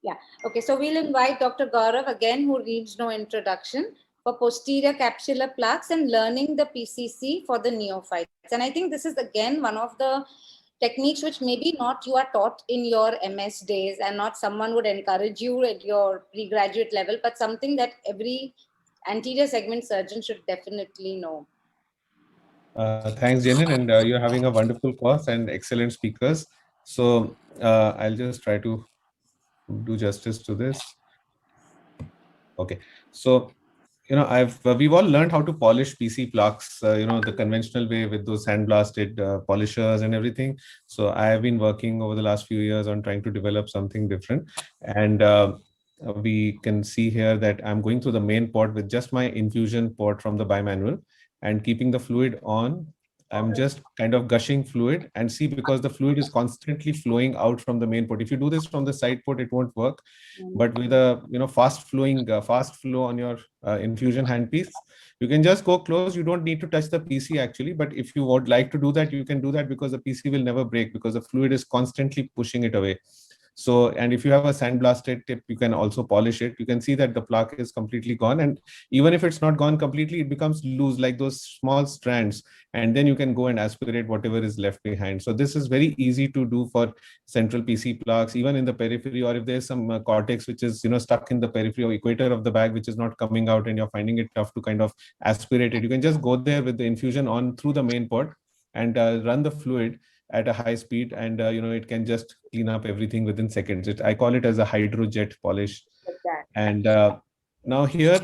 Yeah. Okay. So we'll invite Dr. Gaurav again, who needs no introduction, for posterior capsular plaques and learning the PCC for the neophytes. And I think this is again one of the techniques which maybe not you are taught in your MS days, and not someone would encourage you at your pre-graduate level, but something that every anterior segment surgeon should definitely know. Thanks, Janin, and you're having a wonderful course and excellent speakers. So I'll just try to do justice to this. Okay, so we've all learned how to polish PC plaques, the conventional way with those sandblasted polishers and everything. So I have been working over the last few years on trying to develop something different, and we can see here that I'm going through the main port with just my infusion port from the bimanual and keeping the fluid on. I'm just kind of gushing fluid, and see, because the fluid is constantly flowing out from the main port. If you do this from the side port, it won't work, but with a fast flow on your infusion handpiece, you can just go close. You don't need to touch the PC actually, but if you would like to do that, you can do that, because the PC will never break, because the fluid is constantly pushing it away. So, and if you have a sandblasted tip, you can also polish it. You can see that the plaque is completely gone, and even if it's not gone completely, it becomes loose, like those small strands, and then you can go and aspirate whatever is left behind. So this is very easy to do for central PC plaques, even in the periphery, or if there's some cortex which is stuck in the periphery or equator of the bag, which is not coming out, and you're finding it tough to kind of aspirate it. You can just go there with the infusion on through the main port and run the fluid at a high speed, and it can just clean up everything within seconds. I call it as a hydrojet polish. And now here,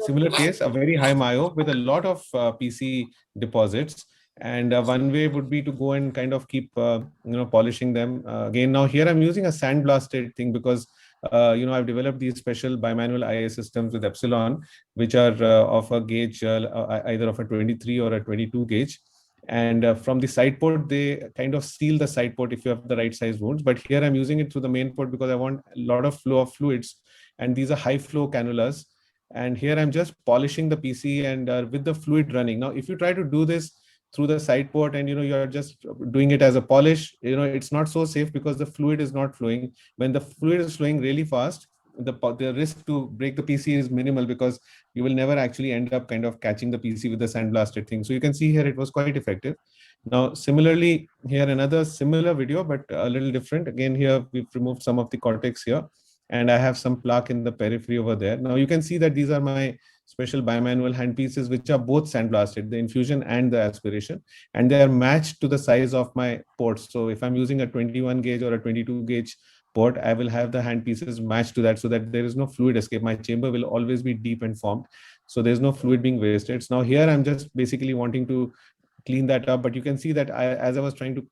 similar case, a very high myo with a lot of PC deposits. And one way would be to go and kind of keep, polishing them. Again, now here I'm using a sandblasted thing, because, I've developed these special bimanual IA systems with Epsilon, which are of a gauge, either of a 23 or a 22 gauge. And from the side port, they kind of seal the side port if you have the right size wounds. But here I'm using it through the main port because I want a lot of flow of fluids, and these are high flow cannulas. And here I'm just polishing the PC, and with the fluid running. Now, if you try to do this through the side port, and you're just doing it as a polish, it's not so safe, because the fluid is not flowing. When the fluid is flowing really fast, the risk to break the PC is minimal, because you will never actually end up kind of catching the PC with the sandblasted thing. So you can see here it was quite effective. Now, similarly, here another similar video, but a little different. Again, here we've removed some of the cortex here, and I have some plaque in the periphery over there. Now you can see that these are my special bimanual handpieces, which are both sandblasted, the infusion and the aspiration, and they are matched to the size of my ports. So if I'm using a 21 gauge or a 22 gauge port, I will have the handpieces matched to that, so that there is no fluid escape. My chamber will always be deep and formed, so there's no fluid being wasted. So now here I'm just basically wanting to clean that up, but you can see that as I was trying to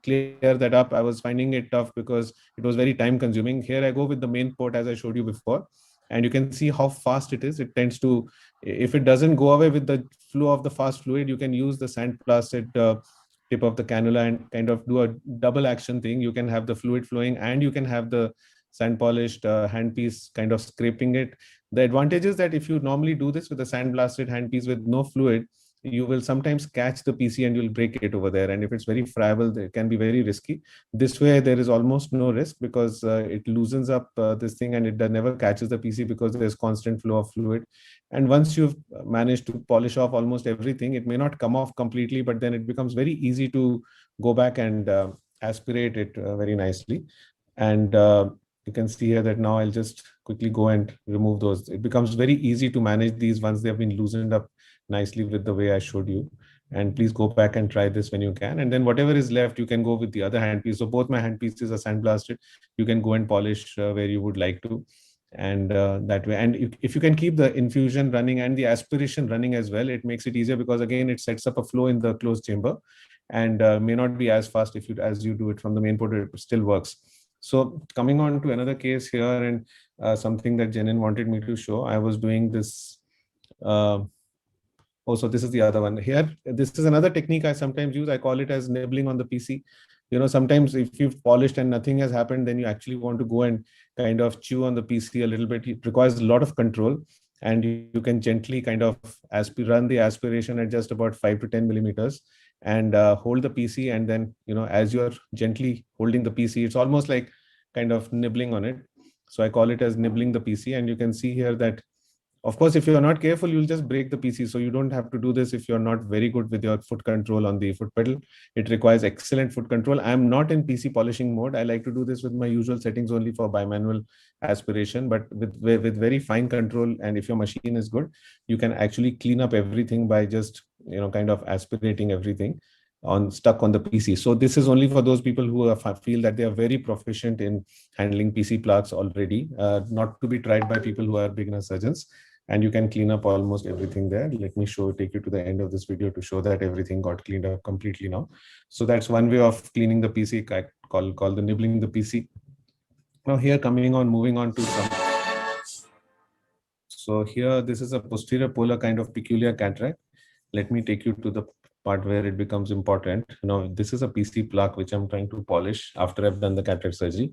clear that up, I was finding it tough, because it was very time consuming. Here I go with the main port, as I showed you before, and you can see how fast it is. It tends to, if it doesn't go away with the flow of the fast fluid, you can use the sandblasted tip of the cannula and kind of do a double action thing. You can have the fluid flowing, and you can have the sand polished handpiece kind of scraping it. The advantage is that if you normally do this with a sandblasted handpiece with no fluid, you will sometimes catch the PC and you'll break it over there. And if it's very friable, it can be very risky. This way, there is almost no risk, because it loosens up this thing, and it never catches the PC, because there's constant flow of fluid. And once you've managed to polish off almost everything, it may not come off completely, but then it becomes very easy to go back and aspirate it very nicely. And you can see here that now I'll just quickly go and remove those. It becomes very easy to manage these once they have been loosened up nicely with the way I showed you. And please go back and try this when you can. And then whatever is left, you can go with the other handpiece. So both my handpieces are sandblasted. You can go and polish where you would like to. And that way, and if you can keep the infusion running and the aspiration running as well, it makes it easier, because again, it sets up a flow in the closed chamber, and may not be as fast as you do it from the main port. It still works. So coming on to another case here, and something that Jenin wanted me to show, I was doing this. Also, this is the other one here. This is another technique I sometimes use. I call it as nibbling on the PC. Sometimes if you've polished and nothing has happened, then you actually want to go and kind of chew on the PC a little bit. It requires a lot of control, and you can gently kind of run the aspiration at just about 5 to 10 millimeters, and hold the PC. And then, as you're gently holding the PC, it's almost like kind of nibbling on it. So I call it as nibbling the PC. And you can see here that, of course, if you're not careful, you'll just break the PC. So you don't have to do this if you're not very good with your foot control on the foot pedal. It requires excellent foot control. I'm not in PC polishing mode. I like to do this with my usual settings only for bimanual aspiration, but with very fine control. And if your machine is good, you can actually clean up everything by just, kind of aspirating everything stuck on the PC. So this is only for those people who feel that they are very proficient in handling PC plaques already, not to be tried by people who are beginner surgeons. And you can clean up almost everything there. Let me take you to the end of this video to show that everything got cleaned up completely now. So that's one way of cleaning the PC, called the nibbling the PC. Now here moving on to some. So here, this is a posterior polar kind of peculiar cataract. Let me take you to the part where it becomes important. Now, this is a PC plaque which I'm trying to polish after I've done the cataract surgery.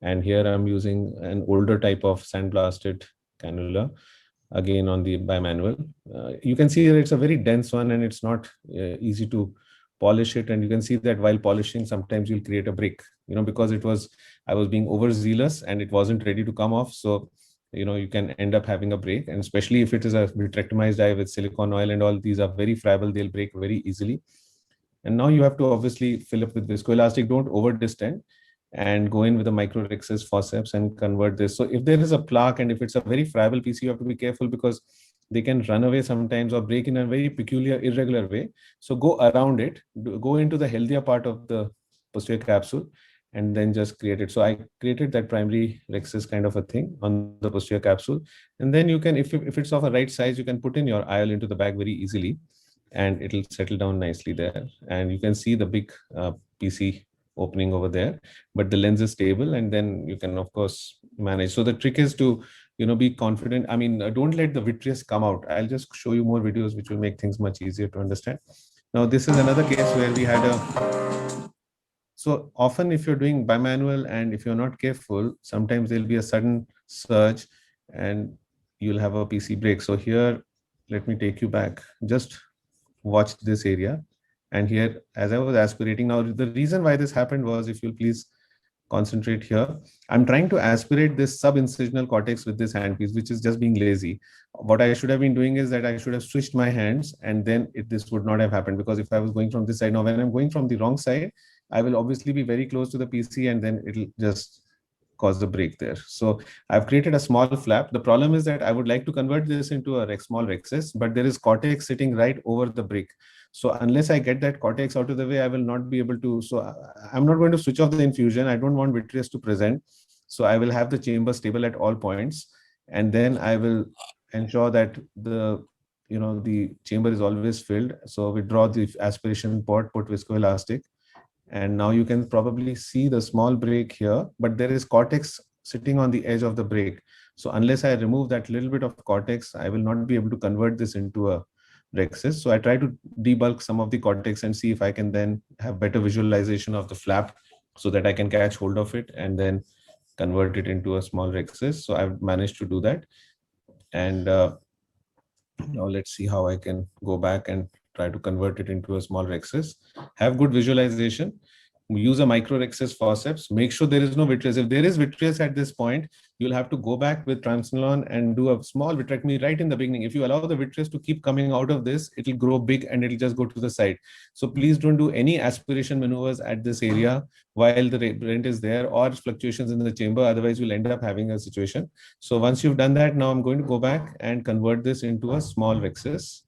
And here I'm using an older type of sandblasted cannula, again on the bimanual. You can see that it's a very dense one and it's not easy to polish it. And you can see that while polishing, sometimes you'll create a break, because I was being overzealous and it wasn't ready to come off. So, you can end up having a break, and especially if it is a vitrectomized eye with silicone oil and all, these are very friable, they'll break very easily. And now you have to obviously fill up with viscoelastic, don't over distend, and go in with a microrhexis forceps and convert this. So if there is a plaque and if it's a very friable PC, you have to be careful because they can run away sometimes or break in a very peculiar, irregular way. So go around it, go into the healthier part of the posterior capsule, and then just create it. So I created that primary rhexis kind of a thing on the posterior capsule. And then you can, if it's of a right size, you can put in your IOL into the bag very easily and it'll settle down nicely there. And you can see the big PC opening over there, but the lens is stable, and then you can of course manage. So the trick is to, be confident. I mean, don't let the vitreous come out. I'll just show you more videos which will make things much easier to understand. Now, this is another case where we had so often if you're doing bimanual and if you're not careful, sometimes there'll be a sudden surge and you'll have a PC break. So here, let me take you back. Just watch this area. And here, as I was aspirating, now the reason why this happened was, if you'll please concentrate here, I'm trying to aspirate this subincisional cortex with this handpiece, which is just being lazy. What I should have been doing is that I should have switched my hands, and then this would not have happened, because if I was going from this side, now when I'm going from the wrong side, I will obviously be very close to the PC and then it'll just cause the break there. So I've created a small flap. The problem is that I would like to convert this into a small rhexis, but there is cortex sitting right over the break. So unless I get that cortex out of the way, I will not be able to. So I'm not going to switch off the infusion. I don't want vitreous to present. So I will have the chamber stable at all points. And then I will ensure that the chamber is always filled. So withdraw the aspiration port, put viscoelastic. And now you can probably see the small break here, but there is cortex sitting on the edge of the break. So unless I remove that little bit of cortex, I will not be able to convert this into a rhexis. So I try to debulk some of the cortex and see if I can then have better visualization of the flap so that I can catch hold of it and then convert it into a small rhexis. So I've managed to do that. And now let's see how I can go back and try to convert it into a small rhexis. Have good visualization. Use a microrhexis forceps. Make sure there is no vitreous. If there is vitreous at this point, you'll have to go back with Transnelon and do a small vitrectomy right in the beginning. If you allow the vitreous to keep coming out of this, it'll grow big and it'll just go to the side. So please don't do any aspiration maneuvers at this area while the rent is there, or fluctuations in the chamber. Otherwise, you'll end up having a situation. So once you've done that, now I'm going to go back and convert this into a small rhexis,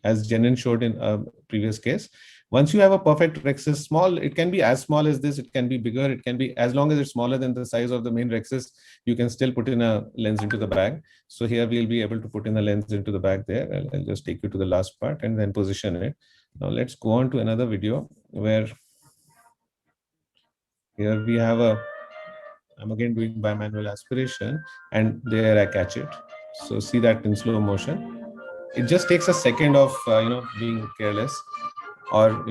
as Jenin showed in a previous case. Once you have a perfect rhexis, small, it can be as small as this, it can be bigger, it can be, as long as it's smaller than the size of the main rhexis, you can still put in a lens into the bag. So here we'll be able to put in a lens into the bag there. I'll just take you to the last part and then position it. Now let's go on to another video where here we have I'm again doing bimanual aspiration, and there I catch it. So see that in slow motion. It just takes a second of being careless, or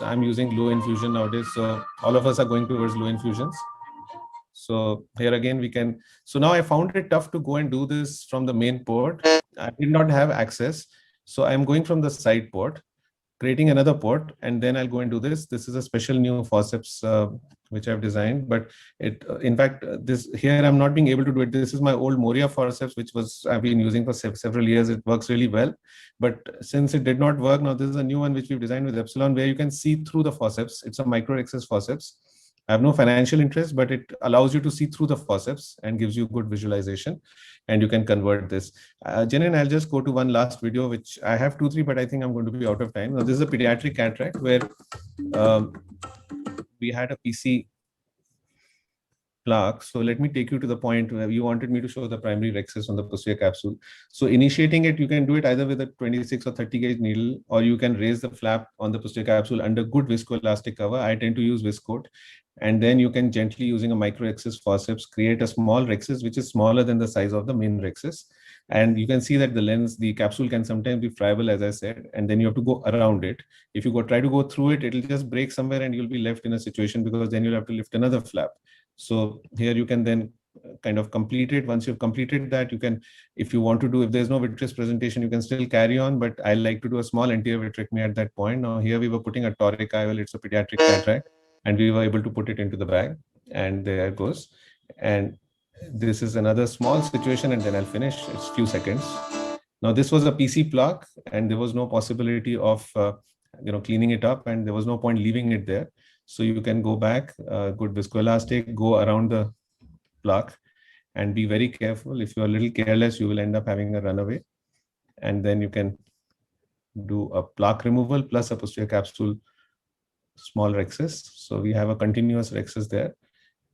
I'm using low infusion nowadays, so all of us are going towards low infusions. So here again we can, so now I found it tough to go and do this from the main port. I did not have access, so I'm going from the side port, creating another port, and then I'll go and do this. This is a special new forceps which I've designed, but it, in fact, this here I'm not being able to do it. This is my old Moria forceps, which I've been using for several years. It works really well, but since it did not work, now this is a new one which we've designed with Epsilon, where you can see through the forceps. It's a micro rhexis forceps. I have no financial interest, but it allows you to see through the forceps and gives you good visualization, and you can convert this. Jenin, I'll just go to one last video, which I have 2, 3, but I think I'm going to be out of time. Now, this is a pediatric cataract where we had a PC plaque. So let me take you to the point where you wanted me to show the primary rhexis on the posterior capsule. So initiating it, you can do it either with a 26 or 30 gauge needle, or you can raise the flap on the posterior capsule under good viscoelastic cover. I tend to use Viscoat. And then you can gently, using a micro rhexis forceps, create a small rhexis, which is smaller than the size of the main rhexis. And you can see that the lens, the capsule can sometimes be friable, as I said, and then you have to go around it. If you try to go through it, it'll just break somewhere and you'll be left in a situation, because then you'll have to lift another flap. So here you can then kind of complete it. Once you've completed that, you can, if you want to do, if there's no vitreous presentation, you can still carry on, but I like to do a small anterior vitrectomy at that point. Now here we were putting a toric IOL, it's a pediatric cataract, and we were able to put it into the bag, and there it goes. And this is another small situation, and then I'll finish. It's few seconds. Now this was a PC plaque, and there was no possibility of cleaning it up, and there was no point leaving it there. So you can go back, good viscoelastic, go around the plaque, and be very careful. If you're a little careless, you will end up having a runaway. And then you can do a plaque removal plus a posterior capsule small rhexis. So we have a continuous rhexis there.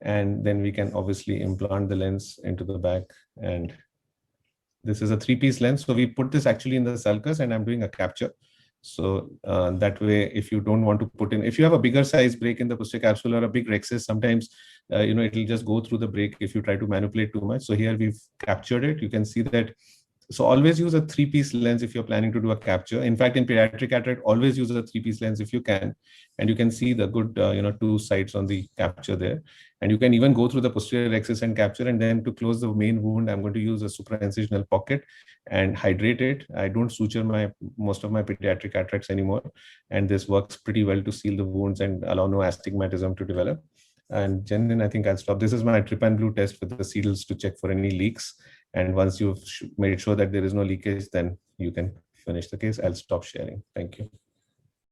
And then we can obviously implant the lens into the back. And this is a 3-piece lens. So we put this actually in the sulcus, and I'm doing a capture. So that way, if you don't want to put in, if you have a bigger size break in the posterior capsule or a big rhexis, sometimes it'll just go through the break if you try to manipulate too much. So here we've captured it. You can see that. So always use a 3-piece lens if you're planning to do a capture. In fact, in pediatric cataract, always use a 3-piece lens if you can, and you can see the good 2 sides on the capture there. And you can even go through the posterior rhexis and capture. And then to close the main wound, I'm going to use a supraincisional pocket and hydrate it. I don't suture most of my pediatric cataracts anymore, and this works pretty well to seal the wounds and allow no astigmatism to develop. And Jenin, I think I'll stop. This is my trypan blue test with the seals to check for any leaks. And once you've made sure that there is no leakage, then you can finish the case. I'll stop sharing. Thank you.